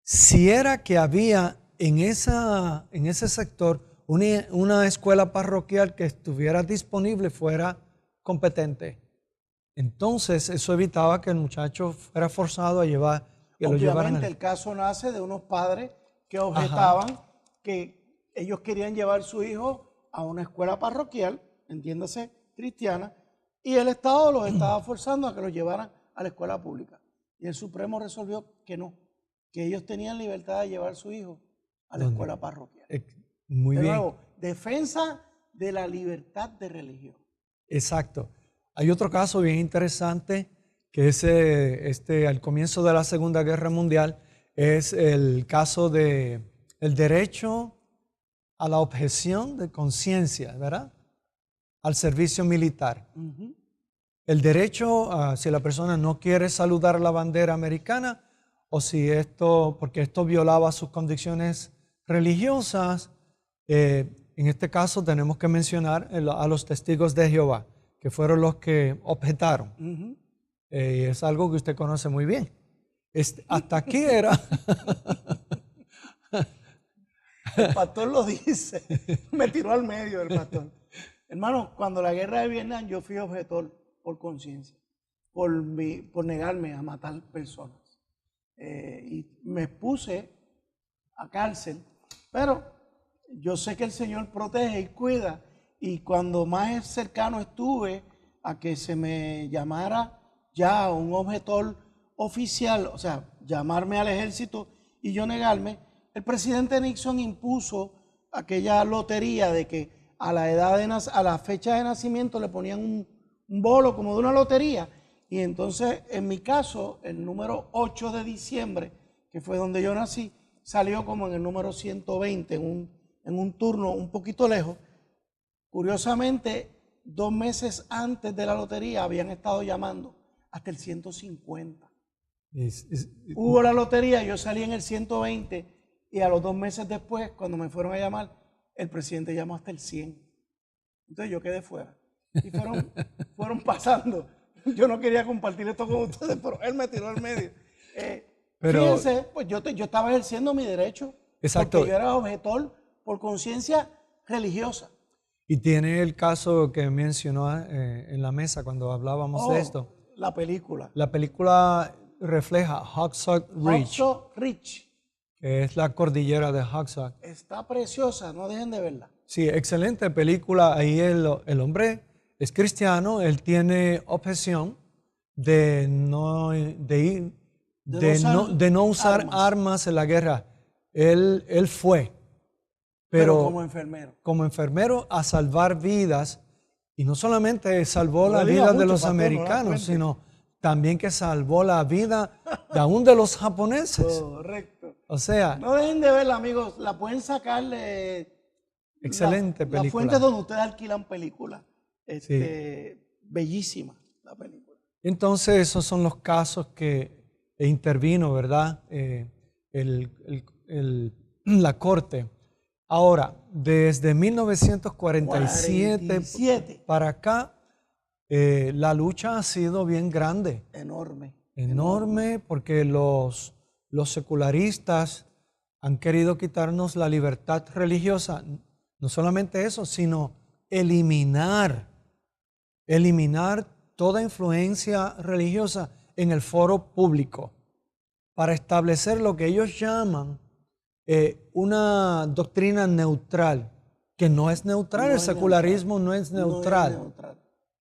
Si era que había en ese sector una escuela parroquial que estuviera disponible, fuera competente. Entonces eso evitaba que el muchacho fuera forzado a llevar. Obviamente el caso nace de unos padres que objetaban que ellos querían llevar su hijo a una escuela parroquial, entiéndase, cristiana, y el Estado los estaba forzando a que los llevaran a la escuela pública. Y el Supremo resolvió que no, que ellos tenían libertad de llevar su hijo a la escuela parroquial. Muy bien. De nuevo, defensa de la libertad de religión. Exacto. Hay otro caso bien interesante que es al comienzo de la Segunda Guerra Mundial, es el caso de el derecho a la objeción de conciencia, ¿verdad? Al servicio militar. El derecho, si la persona no quiere saludar la bandera americana o si porque esto violaba sus convicciones religiosas, en este caso tenemos que mencionar a los testigos de Jehová, que fueron los que objetaron. Es algo que usted conoce muy bien. Hasta aquí era... El pastor lo dice. Me tiró al medio el pastor. Hermano, cuando la guerra de Vietnam yo fui objetor por conciencia, por negarme a matar personas. Y me expuse a cárcel, pero yo sé que el Señor protege y cuida, y cuando más cercano estuve a que se me llamara ya un objetor oficial, o sea, llamarme al ejército y yo negarme, el presidente Nixon impuso aquella lotería de que a la fecha de nacimiento le ponían un bolo como de una lotería, y entonces en mi caso el número 8 de diciembre, que fue donde yo nací, salió como en el número 120 en un turno un poquito lejos. Curiosamente, 2 meses antes de la lotería habían estado llamando hasta el 150. Hubo la lotería, yo salí en el 120 y a los 2 meses después, cuando me fueron a llamar, el presidente llamó hasta el 100. Entonces yo quedé fuera. Y fueron pasando. Yo no quería compartir esto con ustedes, pero él me tiró al medio. Fíjense, pues yo estaba ejerciendo mi derecho. Exacto. Porque yo era objetor por conciencia religiosa. Y tiene el caso que mencionó en la mesa cuando hablábamos de esto. La película. La película refleja Hawkshaw Ridge. Que es la cordillera de Hawkshaw. Está preciosa, no dejen de verla. Sí, excelente película. Ahí el hombre es cristiano, él tiene objeción de no usar armas en la guerra. Él fue, pero como enfermero a salvar vidas, y no solamente salvó la vida de los americanos, sino también que salvó la vida de aún de los japoneses. Correcto. O sea, no dejen de verla, amigos, la pueden sacarle. Excelente película. La fuente donde ustedes alquilan películas. Sí. Bellísima la película. Entonces esos son los casos que intervino, ¿verdad? La corte. Ahora, desde 1947 para acá, la lucha ha sido bien grande. Enorme, porque los secularistas han querido quitarnos la libertad religiosa. No solamente eso, sino eliminar toda influencia religiosa en el foro público para establecer lo que ellos llaman una doctrina neutral, que no es neutral, el secularismo no es neutral.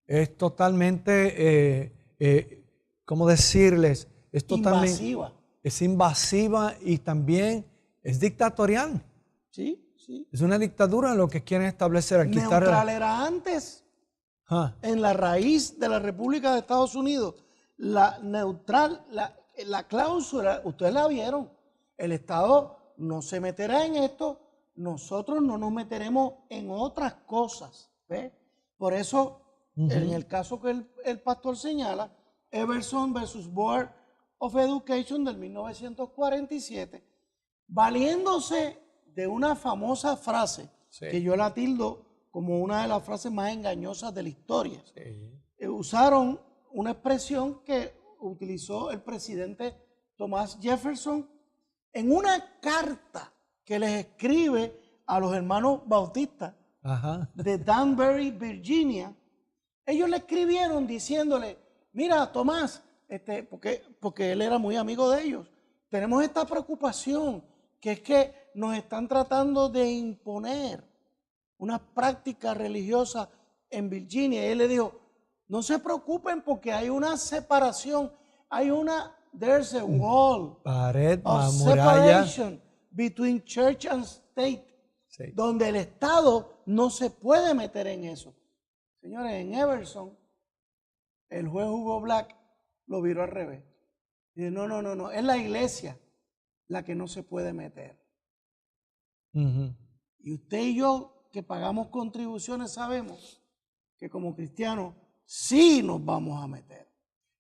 Es totalmente, ¿cómo decirles? Es totalmente invasiva. Es invasiva y también es dictatorial. Sí, sí. Es una dictadura lo que quieren establecer. Aquí Neutral era antes. Ah, En la raíz de la República de Estados Unidos, la neutral, la cláusula, ustedes la vieron. El Estado no se meterá en esto, nosotros no nos meteremos en otras cosas. ¿Ve? Por eso, en el caso que el pastor señala, Everson versus Board of Education del 1947, valiéndose de una famosa frase que yo la tildo como una de las frases más engañosas de la historia. Usaron una expresión que utilizó el presidente Thomas Jefferson en una carta que les escribe a los hermanos bautistas de Danbury, Virginia. Ellos le escribieron diciéndole, mira, Tomás, porque él era muy amigo de ellos, tenemos esta preocupación, que es que nos están tratando de imponer una práctica religiosa en Virginia. Y él le dijo, no se preocupen porque hay una separación, there's a wall pared, of muralla. separation between church and state, donde el Estado no se puede meter en eso. Señores, en Everson, el juez Hugo Black lo viró al revés. Dice, no, es la iglesia la que no se puede meter. Y usted y yo, que pagamos contribuciones, sabemos que como cristianos sí nos vamos a meter.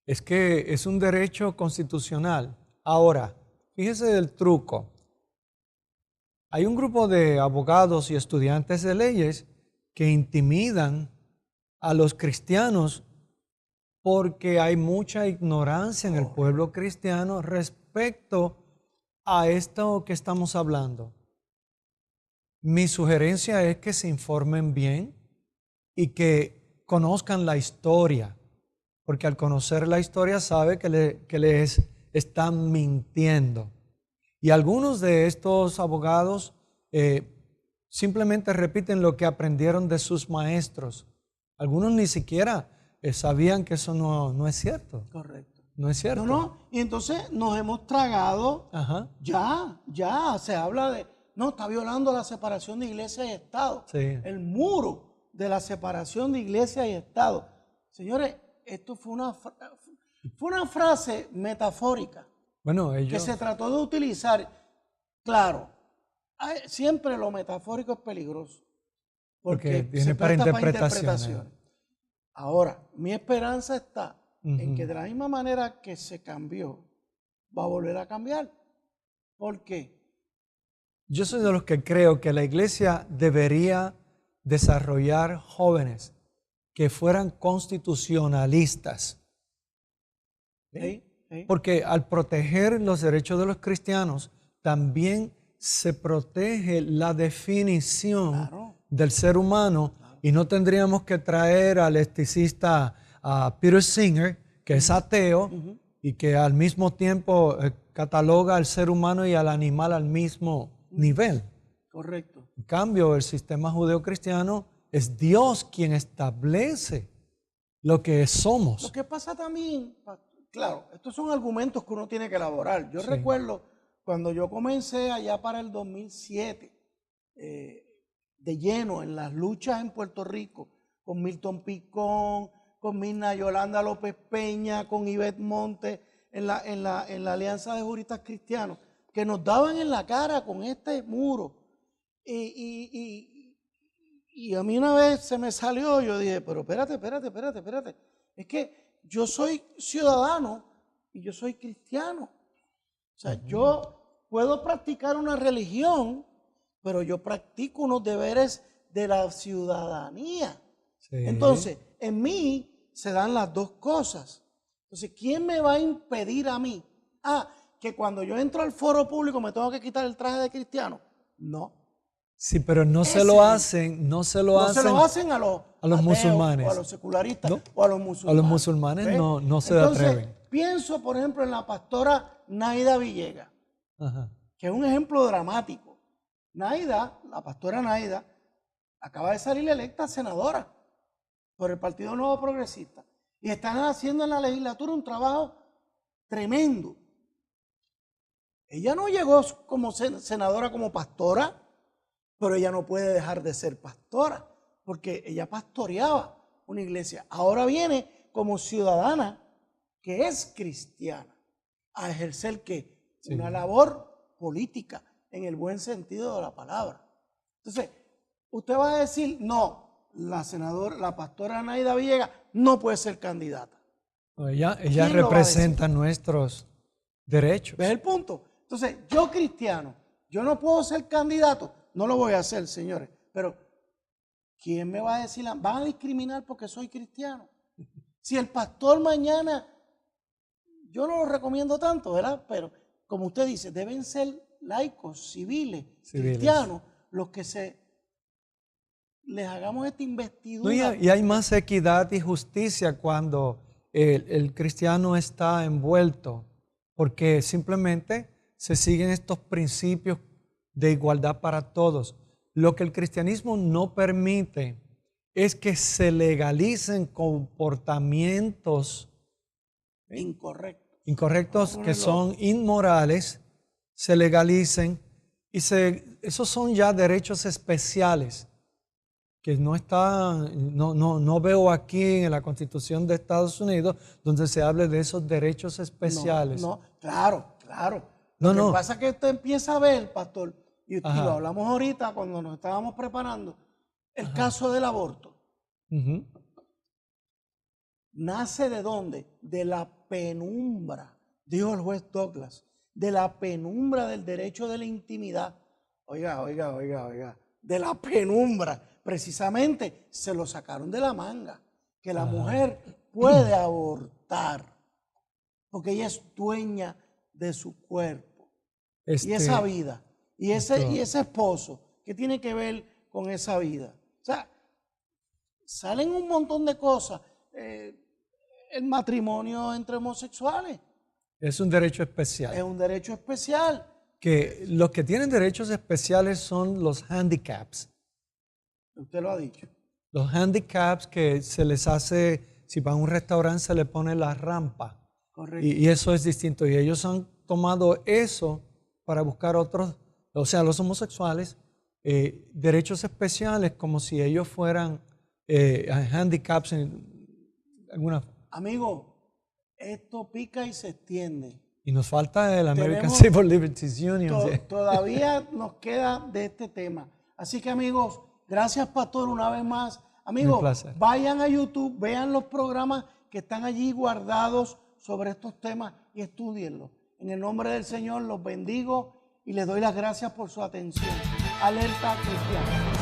Es que es un derecho constitucional. Ahora, fíjese del truco. Hay un grupo de abogados y estudiantes de leyes que intimidan a los cristianos porque hay mucha ignorancia en el pueblo cristiano respecto a esto que estamos hablando. Mi sugerencia es que se informen bien y que conozcan la historia, porque al conocer la historia sabe que les están mintiendo. Y algunos de estos abogados simplemente repiten lo que aprendieron de sus maestros. Algunos ni siquiera sabían que eso no es cierto. Correcto. No es cierto. No, y entonces nos hemos tragado, ya, se habla de, no, está violando la separación de iglesia y Estado. Sí. El muro de la separación de iglesia y Estado. Señores, esto fue una frase metafórica. Bueno, que se trató de utilizar. Claro, siempre lo metafórico es peligroso. Porque viene para interpretaciones. Ahora, mi esperanza está en que de la misma manera que se cambió, va a volver a cambiar. ¿Por qué? Yo soy de los que creo que la iglesia debería desarrollar jóvenes que fueran constitucionalistas. ¿Sí? Porque al proteger los derechos de los cristianos, también se protege la definición del ser humano y no tendríamos que traer al eticista a Peter Singer, que es ateo y que al mismo tiempo cataloga al ser humano y al animal al mismo nivel. Correcto. En cambio, el sistema judeo-cristiano es Dios quien establece lo que somos. Lo que pasa también, claro, estos son argumentos que uno tiene que elaborar. Yo recuerdo cuando yo comencé allá para el 2007, de lleno en las luchas en Puerto Rico, con Milton Picón, con Mirna Yolanda López Peña, con Ivette Montes, en la Alianza de Juristas Cristianos, que nos daban en la cara con este muro. Y a mí una vez se me salió, yo dije, pero espérate. Es que yo soy ciudadano y yo soy cristiano. O sea, yo puedo practicar una religión, pero yo practico unos deberes de la ciudadanía. Sí. Entonces, en mí se dan las dos cosas. Entonces, ¿quién me va a impedir a mí? Que cuando yo entro al foro público me tengo que quitar el traje de cristiano. No. Sí, pero no se lo hacen a los ateos, musulmanes. O a los secularistas, ¿no? O a los musulmanes. A los musulmanes no se atreven. Pienso, por ejemplo, en la pastora Naida Villegas, que es un ejemplo dramático. Naida, la pastora Naida, acaba de salir electa senadora por el Partido Nuevo Progresista. Y están haciendo en la legislatura un trabajo tremendo. Ella no llegó como senadora, como pastora, pero ella no puede dejar de ser pastora, porque ella pastoreaba una iglesia. Ahora viene como ciudadana que es cristiana a ejercer ¿qué? Sí. Una labor política en el buen sentido de la palabra. Entonces, usted va a decir, no, la pastora Naida Villegas no puede ser candidata. Ella ¿Quién lo va a representa nuestros derechos. ¿Ves el punto? Entonces, yo cristiano, yo no puedo ser candidato, no lo voy a hacer, señores, pero ¿quién me va a decir? ¿Van a discriminar porque soy cristiano? Si el pastor mañana, yo no lo recomiendo tanto, ¿verdad? Pero como usted dice, deben ser laicos, civiles. Cristianos, los que les hagamos esta investidura. No, y hay más equidad y justicia cuando el cristiano está envuelto, porque simplemente se siguen estos principios de igualdad para todos. Lo que el cristianismo no permite es que se legalicen comportamientos incorrectos que son inmorales, se legalicen y esos son ya derechos especiales que no veo aquí en la Constitución de Estados Unidos donde se hable de esos derechos especiales. No, claro. Lo que pasa es que usted empieza a ver, pastor, y lo hablamos ahorita cuando nos estábamos preparando, el caso del aborto. ¿Nace de dónde? De la penumbra, dijo el juez Douglas, de la penumbra del derecho de la intimidad. Oiga, de la penumbra. Precisamente se lo sacaron de la manga, que la mujer puede abortar, porque ella es dueña de su cuerpo. Y esa vida, y ese esposo, ¿qué tiene que ver con esa vida? O sea, salen un montón de cosas. El matrimonio entre homosexuales. Es un derecho especial. Es un derecho especial. Que los que tienen derechos especiales son los handicaps. Usted lo ha dicho. Los handicaps que se les hace, si van a un restaurante se le pone la rampa. Correcto. Y eso es distinto. Y ellos han tomado eso para buscar otros, o sea, los homosexuales, derechos especiales como si ellos fueran handicaps en alguna. Amigo, esto pica y se extiende. Y nos falta el American Civil Liberties Union. Todavía nos queda de este tema. Así que, amigos, gracias, pastor, una vez más. Amigos, vayan a YouTube, vean los programas que están allí guardados sobre estos temas y estudienlos. En el nombre del Señor los bendigo y les doy las gracias por su atención. Alerta Cristiana.